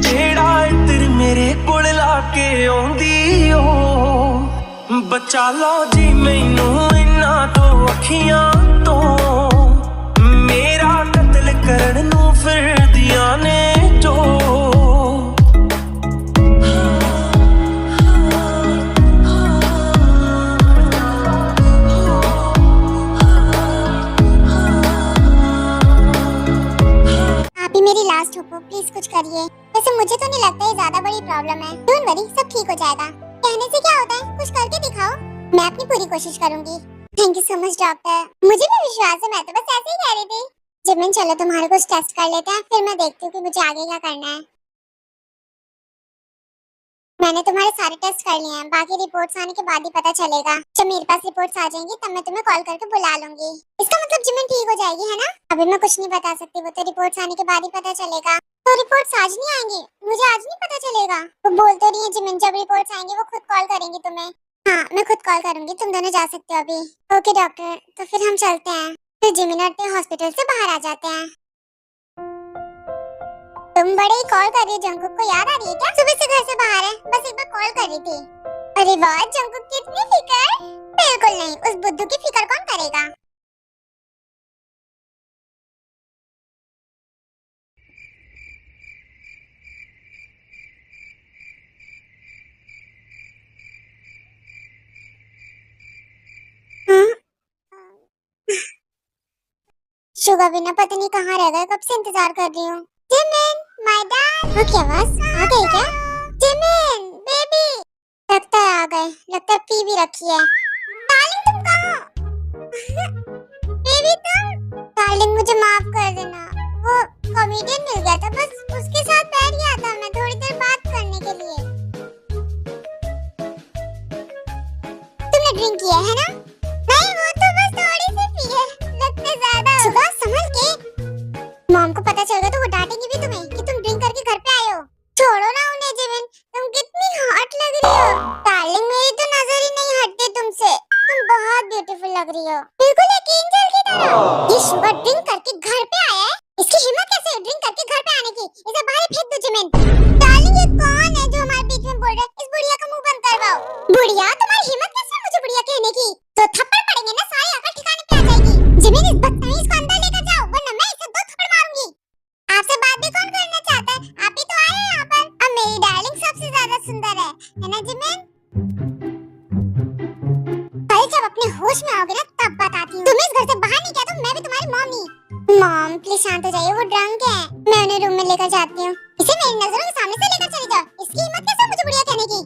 जेड़ा इतर मेरे कोल लाके आउंदी ओ बचा लो जी मैनू इन्हां तो अखियां तो मेरा कत्ल करन नू फिरदियां ने जो मेरी लास्ट होप हो, प्लीज कुछ करिए। वैसे मुझे तो नहीं लगता ये ज्यादा बड़ी प्रॉब्लम है। डोंट वरी, सब ठीक हो जाएगा। कहने से क्या होता है, कुछ करके दिखाओ। मैं अपनी पूरी कोशिश करूंगी। Thank you so much doctor. मुझे भी विश्वास है, मैं तो बस ऐसे ही कह रही थी। जिमिन चलो तुम्हारे कुछ टेस्ट कर लेते हैं, फिर मैं देखती हूँ कि मुझे आगे क्या करना है। मैंने तुम्हारे सारे टेस्ट कर लिए हैं, बाकी रिपोर्ट्स आने के बाद ही पता चलेगा। जब मेरे पास रिपोर्ट्स आ जाएंगी तब मैं तुम्हें कॉल करके बुला लूंगी। इसका मतलब जिमिन ठीक हो जाएगी, है ना? अभी मैं कुछ नहीं बता सकती, वो तो रिपोर्ट्स आने के बाद ही पता चलेगा। तो रिपोर्ट्स आज नहीं आएंगी? मुझे आज नहीं पता चलेगा? वो बोल तो रही है जिमिन, जब रिपोर्ट्स आएंगी वो खुद कॉल करेंगी तुम्हें। हाँ, मैं खुद कॉल करूंगी, तुम दोनों जा सकते हो अभी। ओके डॉक्टर, तो फिर हम चलते हैं। फिर जिमिन और हॉस्पिटल से बाहर आ जाते हैं। तुम बड़े ही कॉल कर रही हो, जंकुक को याद आ रही है क्या? सुबह से घर से बाहर है, बस एक बार कॉल कर रही थी। अरे वाह जंकुक, कितनी फिक्र। बिल्कुल नहीं, उस बुद्धू की फिक्र कौन करेगा। शुगा बिना पता नहीं कहाँ रह गए, कब से इंतजार कर रही हूँ। Jimin, my dad. ओके, आवाज आ गई क्या? जिमिन बेबी, लगता है आ गए। लगता है पी भी रखी है। डार्लिंग तुम कहाँ? बेबी तुम? डार्लिंग मुझे माफ कर देना, वो कॉमेडियन मिल गया था, बस उसके साथ बैठ गया था मैं थोड़ी देर बात करने के लिए। तुमने ड्रिंक किया है ना? नहीं, वो तो बस थोड़ी सी पी है, लगता ज्यादा। सुबह संभल के, मॉम को पता चलेगा तो वो डांटेगी भी तुम्हें कि तुम ड्रिंक करके घर पे आए हो। छोड़ो ना उन्हें जिमिन, तुम कितनी हॉट लग रही हो। डार्लिंग मेरी तो नजर ही नहीं हटती तुमसे, तुम बहुत ब्यूटीफुल लग रही हो, बिल्कुल एक एंजल की तरह। ये शुगर ड्रिंक करके घर पे आया है, इसकी हिम्मत कैसे है ड्रिंक करके घर पे आने की? इसे बाहर फेंक दो जिमिन। डार्लिंग ये कौन है जो हमारे बीच में बोल रहा है? इस बुढ़िया का मुंह बंद करवाओ। बुढ़िया, तुम्हारी हिम्मत कैसे है मुझे बुढ़िया कहने की? तो थप्पड़ पड़ेंगे ना, सारी अकल ठिकाने पे आ जाएगी। जिमिन इस बदतमीज को अंदर लेकर जाओ, वरना मैं इसे दो थप्पड़ मारूंगी। आपसे बात भी कौन करना चाहता है? आप ही तो आए हैं यहाँ पर। अब मेरी डार्लिंग सबसे ज्यादा सुंदर है ना जिमिन? कल जब अपने होश में आओगे ना तब बताती हूँ। तुम इस घर से बाहर नहीं किया तो मैं भी तुम्हारी मॉम नहीं। मॉम प्लीज शांत हो जाइए, वो ड्रंक है। मैं उन्हें रूम में लेकर जाती हूँ। इसे मेरी नजरों के सामने से लेकर चली जाओ। इसकी हिम्मत कैसे मुझे बुढ़िया कहने की?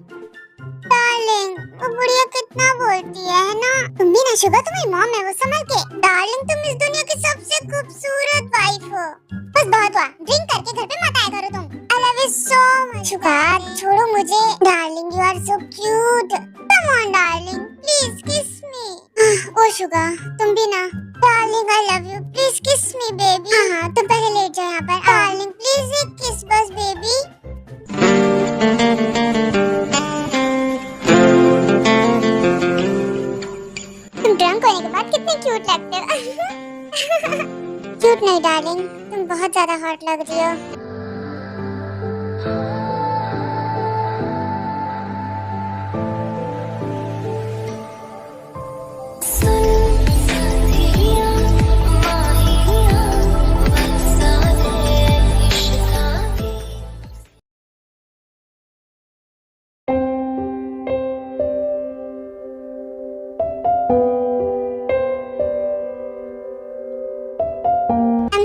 डार्लिंग वो बुढ़िया कितना बोलती है ना? तुम भी ना शुगर, तुम्हारी मॉम है, वो संभल के। डार्लिंग तुम इस दुनिया की सबसे खूबसूरत वाइफ हो। बस बहुत हुआ, ड्रिंक करके घर पे मत आया करो तुम। I love you so much. Sugar छोड़ो मुझे। Darling you are so cute. Come on darling, please kiss me. Oh sugar तुम भी ना। Darling I love you, please kiss me baby. हाँ तुम पहले लेट जाओ यहाँ पर। डार्लिंग प्लीज एक किस बस बेबी। ड्रंक होने के बाद कितने क्यूट लगते हो। क्यूट नहीं डार्लिंग, तुम बहुत ज्यादा हॉट लग रही हो।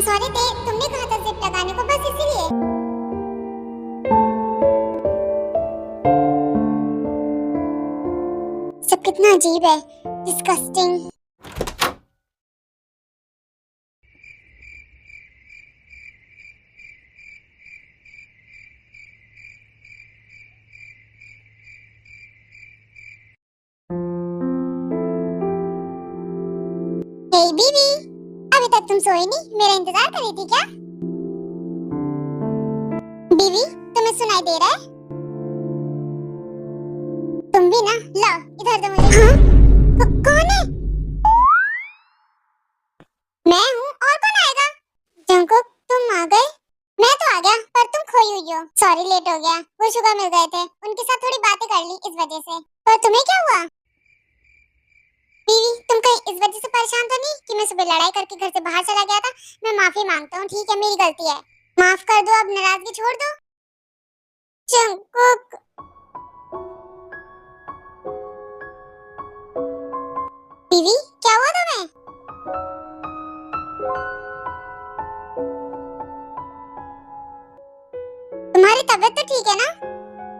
सॉरी दे, तुमने कहा था जिप लगाने को, बस इसीलिए। सब कितना अजीब है, डिस्गस्टिंग। हे बीबी, अभी तक तुम सोई नहीं? मेरा इंतजार कर रही थी क्या? बीवी तुम्हें सुनाई दे रहा है? तुम भी ना, लो इधर दो मुझे। हाँ? कौन है? मैं हूँ, और कौन आएगा? जंकुक तुम आ गए? मैं तो आ गया, पर तुम खोई हुई हो। सॉरी लेट हो गया, वो शुगर मिल गए थे, उनके साथ थोड़ी बातें कर ली इस वजह से। पर तुम्हें क्या हुआ बीवी, तुम कहीं इस वजह से परेशान तो नहीं कि मैं सुबह लड़ाई करके घर से बाहर चला गया था? मैं माफी मांगता हूँ, ठीक है, मेरी गलती है, माफ कर दो, अब नाराजगी छोड़ दो। जंकुक, बीवी क्या हुआ तुम्हें? तुम्हारी तबीयत तो ठीक है ना?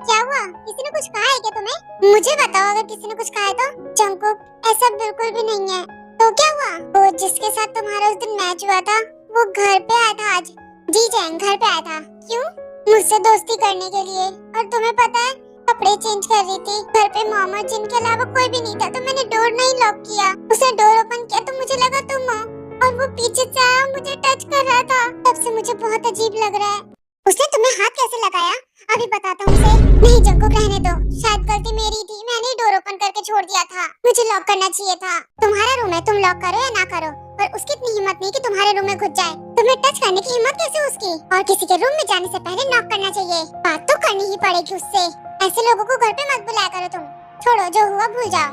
क्या हुआ, किसी ने कुछ कहा है क्या तुम्हें? मुझे बताओ अगर किसी ने कुछ कहा है तो। जंकुक, ऐसा बिल्कुल भी नहीं है। तो क्या हुआ? वो जिसके साथ तुम्हारा उस दिन मैच हुआ था, वो घर पे आया था आज। जी जैन घर पे आया था। क्यों? मुझसे दोस्ती करने के लिए। और तुम्हें पता है, कपड़े चेंज कर रही थी, घर पे मोहम्मद जिनके अलावा कोई भी नहीं था, तो मैंने डोर नहीं लॉक किया, उसने डोर ओपन किया तो मुझे लगा तुम हो, और वो पीछे से आया, मुझे टच कर रहा था। तब से मुझे बहुत अजीब लग रहा है। उसने तुम्हें हाथ कैसे लगाया? अभी बताता हूँ उसे। नहीं जंकुक, रहने दो, शायद गलती मेरी थी, मैंने ही डोर ओपन करके छोड़ दिया था, मुझे लॉक करना चाहिए था। तुम्हारा रूम है, तुम लॉक करो या ना करो, पर उसकी इतनी हिम्मत नहीं कि तुम्हारे रूम में घुस जाए। तुम्हें टच करने की हिम्मत कैसे उसकी? और किसी के रूम में जाने से पहले नॉक करना चाहिए, बात तो करनी ही पड़ेगी उससे। ऐसे लोगों को घर पे मत बुलाया करो तुम। छोड़ो, जो हुआ भूल जाओ।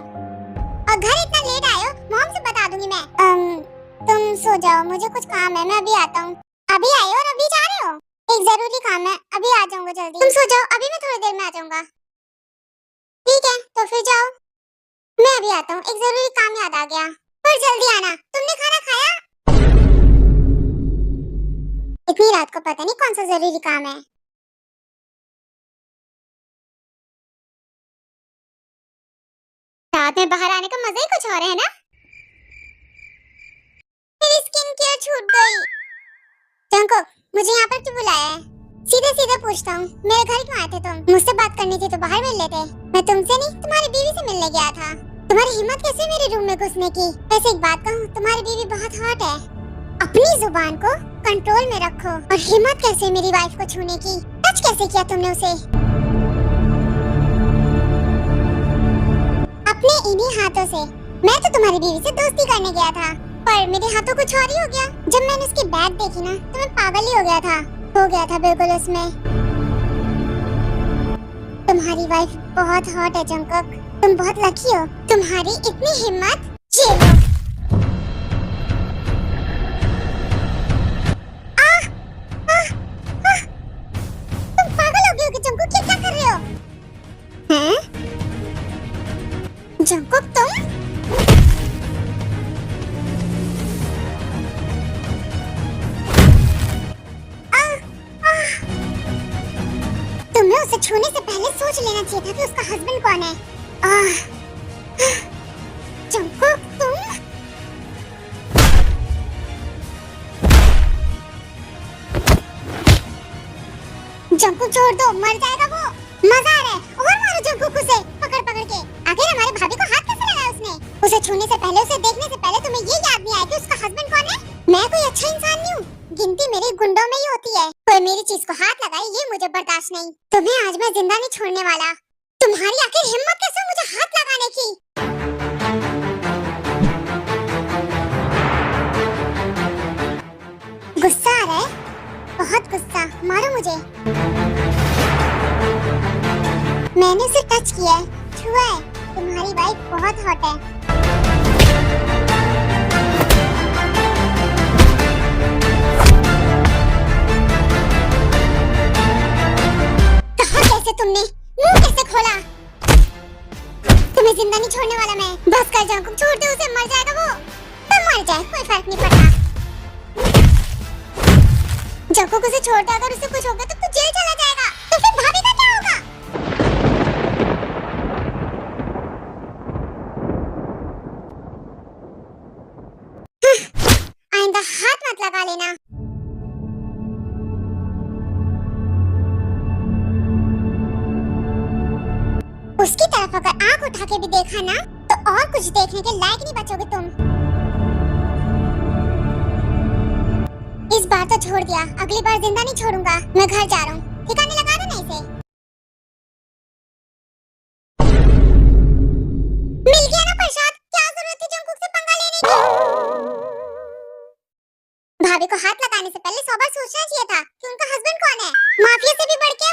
और घर इतना लेट आए हो, मॉम से बता दूंगी मैं। तुम सो जाओ, मुझे कुछ काम है, मैं अभी आता हूँ। अभी आए हो और अभी जा रहे हो? एक जरूरी काम है, अभी आ जाऊंगा जल्दी। तुम सो जाओ, अभी मैं थोड़ी देर में आ जाऊंगा। ठीक है, तो फिर जाओ, मैं अभी आता हूँ, एक जरूरी काम याद आ गया। पर जल्दी आना। तुमने खाना खाया? इतनी रात को पता नहीं कौन सा जरूरी काम है। रात में बाहर आने का मजा ही कुछ और है ना? मेरी स्किन केयर छूट गई। जंकुक, मुझे यहाँ पर क्यों बुलाया है? सीधे सीधे पूछता हूँ, मेरे घर क्यों आए थे तुम? मुझसे बात करनी थी तो बाहर मिल लेते। मैं तुमसे नहीं, तुम्हारी बीवी से मिलने गया था। तुम्हारी हिम्मत कैसे मेरे रूम में घुसने की? वैसे एक बात कहूँ, तुम्हारी बीवी बहुत हॉट है। अपनी जुबान को कंट्रोल में रखो। और हिम्मत कैसे मेरी वाइफ को छूने की? टच कैसे किया तुमने उसे? अपने इन्हीं हाथों से। मैं तो तुम्हारी बीवी से दोस्ती करने गया था, पर मेरे हाथों कुछ और ही हो गया। जब मैंने उसकी बैग देखी ना, तो मैं पागल ही हो गया था बिल्कुल उसमें। तुम्हारी वाइफ बहुत हॉट है जंकुक, तुम बहुत लकी हो, तुम्हारी इतनी हिम्मत। ये लो। तुम पागल हो गए हो कि जंकुक, क्या कर रहे हो? हैं? जंकुक तुम? तुम्हें उसे छूने से पहले सोच लेना चाहिए था कि उसका हस्बैंड कौन है। जंकुक तुम? जंकुक छोड़ दो, मर जाएगा वो। मजा आ रहा है, और मारो जंकुक उसे पकड़ पकड़ के। आखिर हमारे भाभी को हाथ कैसे लगाया उसने? उसे छूने से पहले, उसे देखने से पहले तुम्हें ये याद नहीं आया कि उसका हस्बैंड कौन है? मैं कोई अच्छा इंसान नहीं हूँ, गिनती मेरे गुंडों में ही होती है। कोई मेरी चीज को हाथ लगाए, ये मुझे बर्दाश्त नहीं। तुम्हें आज मैं जिंदा नहीं छोड़ने वाला। तुम्हारी आखिर हिम्मत कैसे मुझे हाथ लगाने की? गुस्सा आ रहा है? बहुत गुस्सा, मारो मुझे। मैंने उसे टच किया है, छुआ है। तुम्हारी वाइफ बहुत हॉट है। कहा कैसे तुमने? मुंह कैसे खोला? तुम्हें जिंदा नहीं छोड़ने वाला मैं। बस कर जंकुक, छोड़ दे उसे, मर जाएगा वो। तो मर जाए, कोई फर्क नहीं पड़ता। जंकुक उसे छोड़ दे, अगर उसे कुछ होगा तो तू जेल चला जाएगा। तो फिर भाभी का क्या होगा? आइंदा हाथ मत लगा लेना। उसकी तरफ अगर आंख उठा के भी देखा ना, तो और कुछ देखने के लायक नहीं बचोगे तुम। इस बार तो छोड़ दिया, अगली बार जिंदा नहीं छोड़ूंगा। मैं घर जा रहा हूँ, ठिकाने लगा दो ना इसे। मिल गया ना प्रसाद, क्या जरूरत थी जंकुक से पंगा लेने की? भाभी को हाथ लगाने से पहले 100 बार सोचना चाहिए था कि उनका हस्बैंड कौन है। माफिया से भी बढ़ के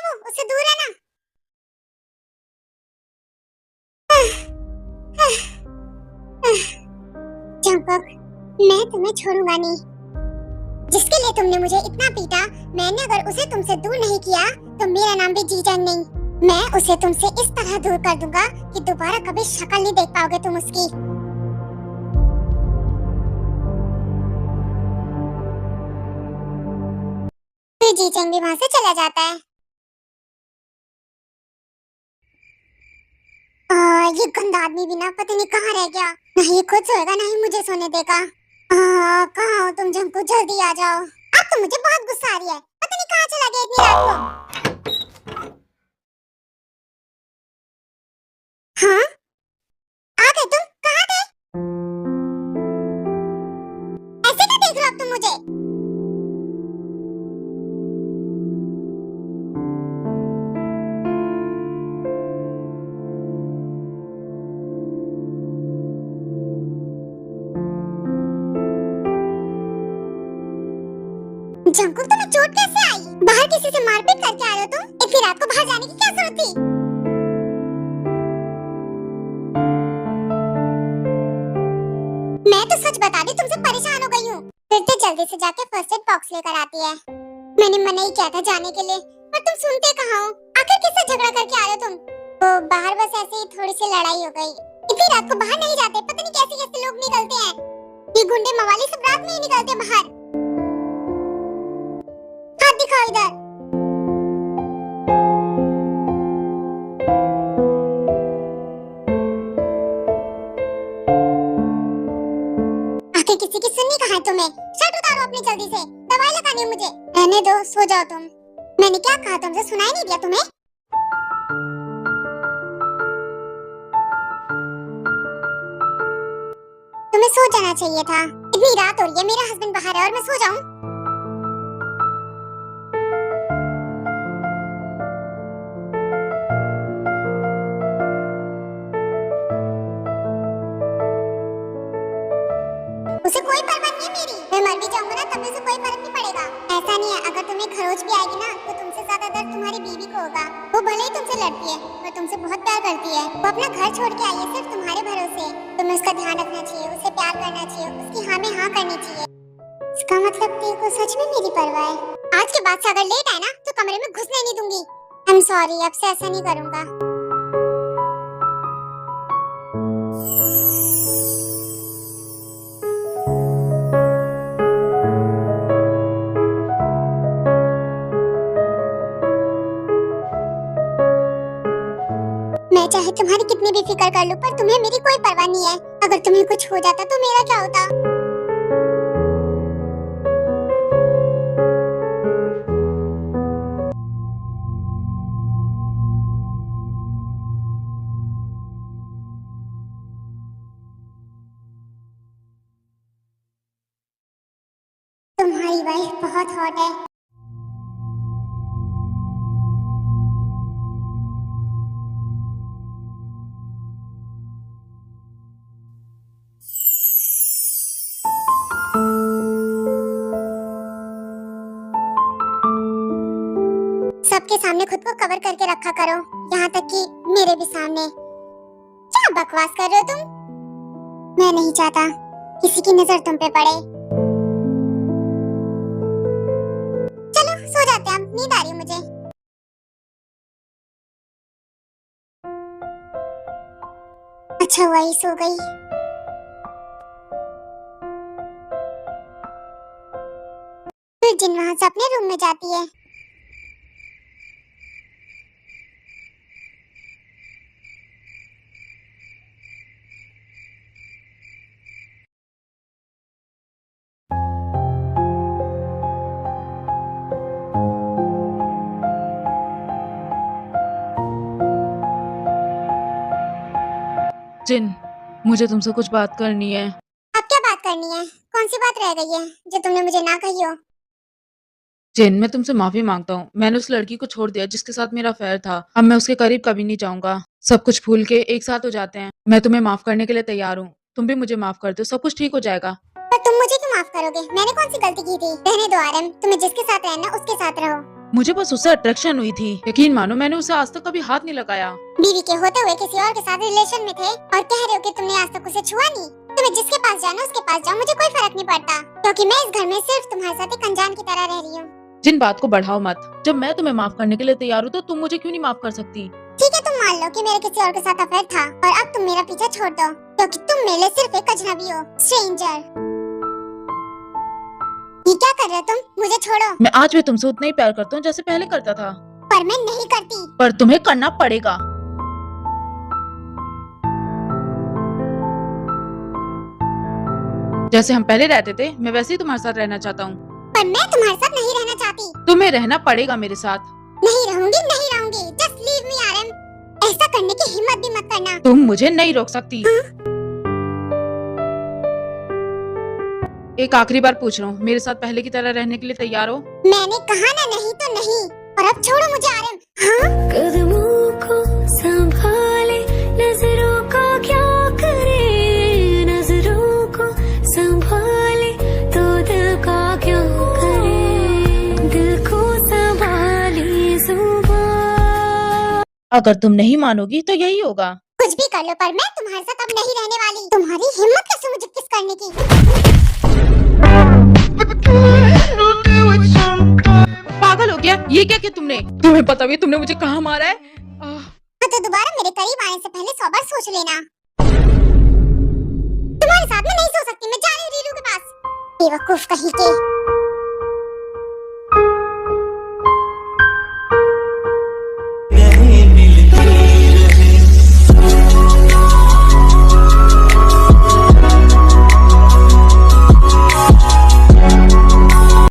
तुम्हें छोड़ूंगा नहीं। जिसके लिए तुमने मुझे इतना पीटा, मैंने अगर उसे तुमसे दूर नहीं किया तो मेरा नाम भी जीजन नहीं। मैं उसे तुमसे इस तरह दूर कर दूंगा कि दोबारा कभी शक्ल नहीं देख पाओगे तुम उसकी। फिर जीजन भी वहाँ से चला जाता है। ये गंदा आदमी भी ना पता नहीं कहाँ रह गया। ना ये खुद सोएगा ना ही मुझे सोने देगा। कहाँ हो तुम जंकु, जल्दी आ जाओ। अब तो मुझे बहुत गुस्सा आ रही है, पता नहीं कहाँ चला गया इतनी रात को। हाँ आ गए तुम, कहाँ थे? ऐसे क्यों देख रहे हो अब तुम मुझे? जंकुक तुम्हें चोट कैसे आई? बाहर किसी से मारपीट करके आए हो तुम? इतनी रात को बाहर जाने की क्या जरूरत थी? मैं तो सच बता दी, तुमसे परेशान हो गई हूँ। फिर तो जल्दी से जाके फर्स्ट एड बॉक्स लेकर आती है। मैंने मना ही किया था जाने के लिए, पर तुम सुनते कहाँ हो? आखिर किससे झगड़ा करके आ रहे हो तुम? तो बाहर बस ऐसे ही थोड़ी सी लड़ाई हो गई। इतनी रात को बाहर नहीं जाते, पता नहीं कैसे कैसे लोग निकलते हैं। ये गुंडे मवाली सब रात में ही निकलते बाहर। हाथ दिखाओ इधर। आखिर किसी की सुननी कहाँ है तुम्हें? शर्ट उतारो अपनी जल्दी से, दवाई लगानी है मुझे। रहने दो, सो जाओ तुम। मैंने क्या कहा तुमसे, सुनाई नहीं दिया तुम्हें? तुम्हें सो जाना चाहिए था। इतनी रात हो रही है, मेरा हस्बैंड बाहर है और मैं सो जाऊं? उसे कोई परवाह नहीं है मेरी। मैं मर भी जाऊंगा ना तब भी उसे कोई फर्क नहीं पड़ेगा। ऐसा नहीं है, अगर तुम्हें खरोच भी आएगी ना तो तुमसे ज्यादा दर्द तुम्हारी बीवी को होगा। वो भले ही तुमसे लड़ती है पर तुमसे बहुत प्यार करती है। वो अपना घर छोड़ के आई है सिर्फ तुम्हारे भरोसे। तुम्हें उसका ध्यान रखना चाहिए, उसे प्यार करना चाहिए, उसकी हाँ में हाँ करनी चाहिए। इसका मतलब तेरे को सच में मेरी परवाह है। आज के बाद से अगर लेट आए ना तो कमरे में घुसने नहीं दूंगी। आई एम सॉरी, अब से ऐसा नहीं करूंगा। मैं चाहे तुम्हारी कितनी भी फिक्र कर लूं, पर तुम्हें मेरी कोई परवाह नहीं है। अगर तुम्हें कुछ हो जाता तो मेरा क्या होता? तुम्हारी वाइफ बहुत हॉट है। सबके सामने खुद को कवर करके रखा करो, यहाँ तक कि मेरे भी सामने। क्या बकवास कर रहे हो तुम? मैं नहीं चाहता किसी की नजर तुम पे पड़े। चलो सो जाते हैं, नींद आ रही है मुझे। अच्छा हुआ ही सो गई। फिर जिन वहां से अपने रूम में जाती है। जिन, मुझे तुमसे कुछ बात करनी है। अब क्या बात करनी है? कौन सी बात रह गई है जो तुमने मुझे ना कही हो? जिन, मैं तुमसे माफी मांगता हूँ। मैंने उस लड़की को छोड़ दिया जिसके साथ मेरा अफेयर था। अब मैं उसके करीब कभी नहीं जाऊंगा। सब कुछ भूल के एक साथ हो जाते हैं। मैं तुम्हें माफ करने के लिए तैयार हूँ। तुम भी मुझे माफ कर दो, सब कुछ ठीक हो जाएगा। पर तुम मुझे क्यों माफ करोगे? मैंने कौन सी गलती की थी? रहने दो आरएम, तुम्हें जिसके साथ रहना उसके साथ रहो। मुझे बस उससे अट्रैक्शन हुई थी। यकीन मानो, मैंने उसे आज तक कभी हाथ नहीं लगाया। बीवी के होते हुए किसी और के साथ रिलेशन में थे और कह रहे हो कि तुमने आज तक उसे छुआ नहीं। तुम्हें जिसके पास जाना उसके पास जाओ, मुझे कोई फर्क नहीं पड़ता, क्योंकि मैं इस घर में सिर्फ तुम्हारे साथ एक अनजान की तरह रह रही हूँ। जिन बात को बढ़ाओ मत। जब मैं तुम्हें माफ करने के लिए तैयार हूँ तो तुम मुझे क्यों नहीं माफ कर सकती? ठीक है, तुम मान लो कि मेरे किसी और के साथ अफेयर था और अब तुम मेरा पीछा छोड़ दो, क्योंकि तुम मेरे लिए सिर्फ एक अजनबी हो, स्ट्रेंजर। ये क्या कर रहे हो तुम? मुझे छोड़ो। मैं आज भी तुमसे उतना ही प्यार करता हूँ जैसे पहले करता था। पर मैं नहीं करती। पर तुम्हें करना पड़ेगा। जैसे हम पहले रहते थे मैं वैसे ही तुम्हारे साथ रहना चाहता हूँ। पर मैं तुम्हारे साथ नहीं रहना चाहती। तुम्हें रहना पड़ेगा मेरे साथ। नहीं रहूंगी, नहीं रहूंगी। Just leave me RM. ऐसा करने की हिम्मत भी मत करना। तुम मुझे नहीं रोक सकती। एक आखिरी बार पूछ रहा हूँ, मेरे साथ पहले की तरह रहने के लिए तैयार हो? मैंने कहा ना, नहीं तो नहीं। और अब छोड़ो मुझे आरएम। हाँ? कदमों को संभाले, नजरों का क्या करे, नजरों को संभाले तो दिल का क्या करे, दिल को संभाले जुबान। अगर तुम नहीं मानोगी तो यही होगा। कुछ भी कर लो, पर मैं तुम्हारे साथ अब नहीं रहने वाली। तुम्हारी हिम्मत कैसे मुझे किस करने की? पागल हो गया? ये क्या किया तुमने? तुम्हें पता भी तुमने मुझे कहाँ मारा है? तो दोबारा मेरे करीब आने से पहले 100 बार सोच लेना। तुम्हारे साथ मैं नहीं सो सकती। मैं जा रही हूँ रीरू के पास। बेवकूफ कहीं के।